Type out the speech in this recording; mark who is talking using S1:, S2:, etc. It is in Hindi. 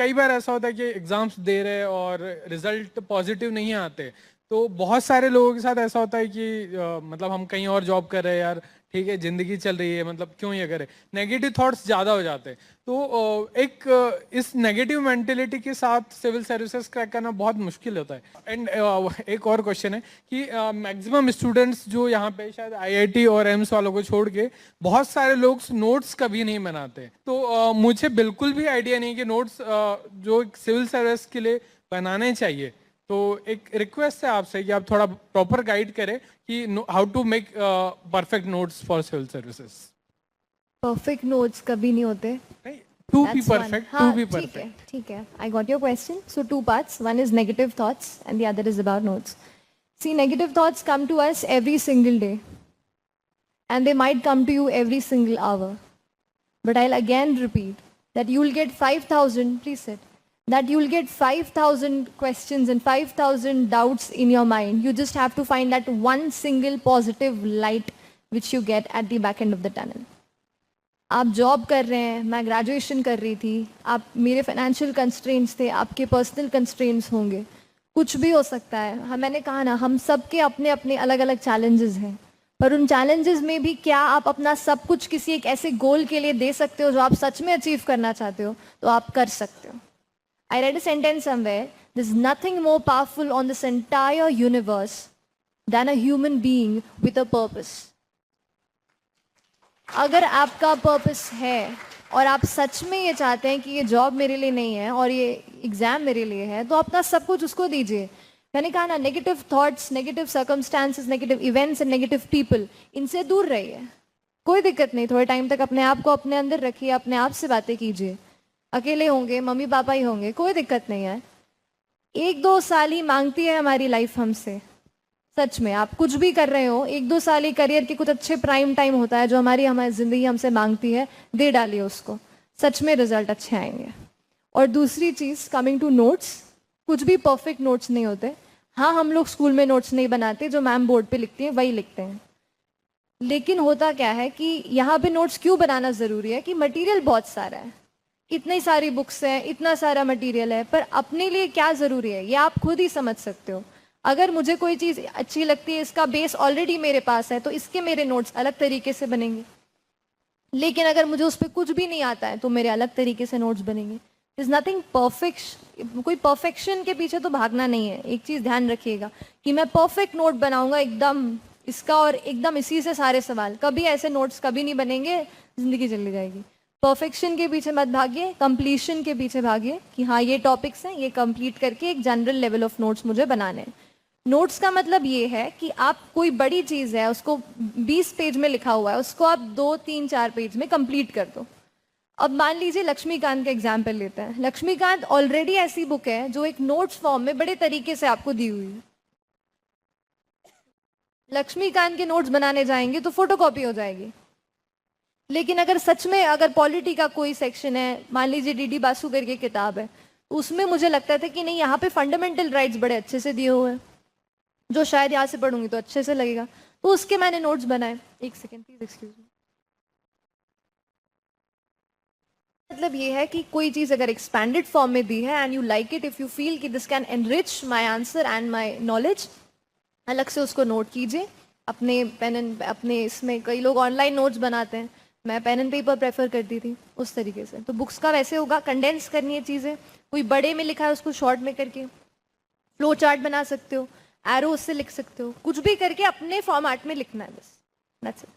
S1: कई बार ऐसा होता है कि एग्जाम्स दे रहे और रिजल्ट पॉजिटिव नहीं आते, तो बहुत सारे लोगों के साथ ऐसा होता है कि मतलब हम कहीं और जॉब कर रहे हैं यार, ठीक है जिंदगी चल रही है, मतलब क्यों ये करें, नेगेटिव थॉट्स ज़्यादा हो जाते हैं। तो इस नेगेटिव मेंटेलिटी के साथ सिविल सर्विसेज क्रैक करना बहुत मुश्किल होता है। एंड एक और क्वेश्चन है कि मैक्सिमम स्टूडेंट्स जो यहाँ पे शायद आईआईटी और एम्स वालों को छोड़ के बहुत सारे लोग नोट्स कभी नहीं बनाते, तो मुझे बिल्कुल भी आइडिया नहीं कि नोट्स जो सिविल सर्विस के लिए बनाने चाहिए। तो एक रिक्वेस्ट है आपसे कि आप थोड़ा प्रॉपर गाइड करें कि how to make perfect notes for civil services.
S2: Perfect notes कभी नहीं होते।
S1: To be perfect, to be
S2: ठीक है,
S1: परफेक्ट।
S2: ठीक है, I got your question. So two parts, one is negative thoughts and the other is about notes. See, negative thoughts come to us every single day and they might come to you every single hour, but I'll again repeat that you'll get 5,000, please sit, that you'll get 5,000 questions and 5,000 doubts in your mind. You just have to find that one single positive light which you get at the back end of the tunnel. आप जॉब कर रहे हैं, मैं ग्रेजुएशन कर रही थी, आप, मेरे फाइनेंशियल कंस्ट्रेंट्स थे, आपके पर्सनल कंस्ट्रेंट्स होंगे, कुछ भी हो सकता है। मैंने कहा ना, हम सब के अपने अपने अलग अलग चैलेंजेस हैं, पर उन चैलेंजेस में भी क्या आप अपना सब कुछ किसी एक ऐसे गोल के लिए दे सकते हो जो आप सच में अचीव करना चाहते हो, तो आप कर सकते हो। I read a sentence somewhere, there's nothing more powerful on this entire universe than a human being with a purpose. अगर आपका पर्पस है और आप सच में ये चाहते हैं कि ये जॉब मेरे लिए नहीं है और ये एग्जाम मेरे लिए है, तो अपना सब कुछ उसको दीजिए। मैंने कहा ना, negative thoughts, negative circumstances, negative events and negative people, इनसे दूर रहिए। कोई दिक्कत नहीं, थोड़े टाइम तक अपने आप को अपने अंदर रखिए, अपने आप से बातें कीजिए। अकेले होंगे, मम्मी पापा ही होंगे, कोई दिक्कत नहीं है। 1-2 साल ही मांगती है हमारी लाइफ हमसे। सच में आप कुछ भी कर रहे हो, 1-2 साल ही करियर के कुछ अच्छे प्राइम टाइम होता है जो हमारी जिंदगी हमसे मांगती है, दे डालिए उसको, सच में रिजल्ट अच्छे आएंगे। और दूसरी चीज़, कमिंग टू नोट्स, कुछ भी परफेक्ट नोट्स नहीं होते। हाँ, हम लोग स्कूल में नोट्स नहीं बनाते, जो मैम बोर्ड पे लिखती हैं वही लिखते हैं। लेकिन होता क्या है कि यहाँ पे नोट्स क्यों बनाना ज़रूरी है कि मटीरियल बहुत सारा है, इतनी सारी बुक्स हैं, इतना सारा मटेरियल है, पर अपने लिए क्या ज़रूरी है ये आप खुद ही समझ सकते हो। अगर मुझे कोई चीज़ अच्छी लगती है, इसका बेस ऑलरेडी मेरे पास है, तो इसके मेरे नोट्स अलग तरीके से बनेंगे। लेकिन अगर मुझे उस पर कुछ भी नहीं आता है, तो मेरे अलग तरीके से नोट्स बनेंगे। इज़ नथिंग परफेक्ट, कोई परफेक्शन के पीछे तो भागना नहीं है। एक चीज़ ध्यान रखिएगा कि मैं परफेक्ट नोट बनाऊंगा एकदम इसका और एकदम इसी से सारे सवाल, कभी ऐसे नोट्स कभी नहीं बनेंगे, ज़िंदगी चली जाएगी। परफेक्शन के पीछे मत भागिए, कंप्लीशन के पीछे भागिए कि हाँ ये टॉपिक्स हैं, ये कंप्लीट करके एक जनरल लेवल ऑफ नोट्स मुझे बनाने हैं। नोट्स का मतलब ये है कि आप कोई बड़ी चीज़ है, उसको 20 पेज में लिखा हुआ है, उसको आप 2, 3, 4 पेज में कंप्लीट कर दो। अब मान लीजिए लक्ष्मीकांत का एग्जाम्पल लेते हैं। लक्ष्मीकांत ऑलरेडी ऐसी बुक है जो एक नोट्स फॉर्म में बड़े तरीके से आपको दी हुई है। लक्ष्मीकांत के नोट्स बनाने जाएंगे तो फोटोकॉपी हो जाएगी। लेकिन अगर सच में अगर पॉलिटी का कोई सेक्शन है, मान लीजिए डीडी बासु करके किताब है, तो उसमें मुझे लगता था कि नहीं, यहाँ पे फंडामेंटल राइट्स बड़े अच्छे से दिए हुए हैं, जो शायद यहाँ से पढ़ूंगी तो अच्छे से लगेगा, तो उसके मैंने नोट्स बनाए। एक सेकेंड प्लीज, एक्सक्यूज मी। मतलब ये है कि कोई चीज़ अगर एक्सपैंडेड फॉर्म में दी है and you like it, if you feel कि this can enrich my answer and my knowledge, अलग से उसको नोट कीजिए अपने पेन एंड अपने इसमें। कई लोग ऑनलाइन नोट्स बनाते हैं, मैं पेन एंड पेपर प्रेफर करती थी उस तरीके से। तो बुक्स का वैसे होगा, कंडेंस करनी है चीज़ें, कोई बड़े में लिखा है उसको शॉर्ट में करके फ्लो चार्ट बना सकते हो, एरो उससे लिख सकते हो, कुछ भी करके अपने फॉर्मेट में लिखना है, बस दैट्स इट।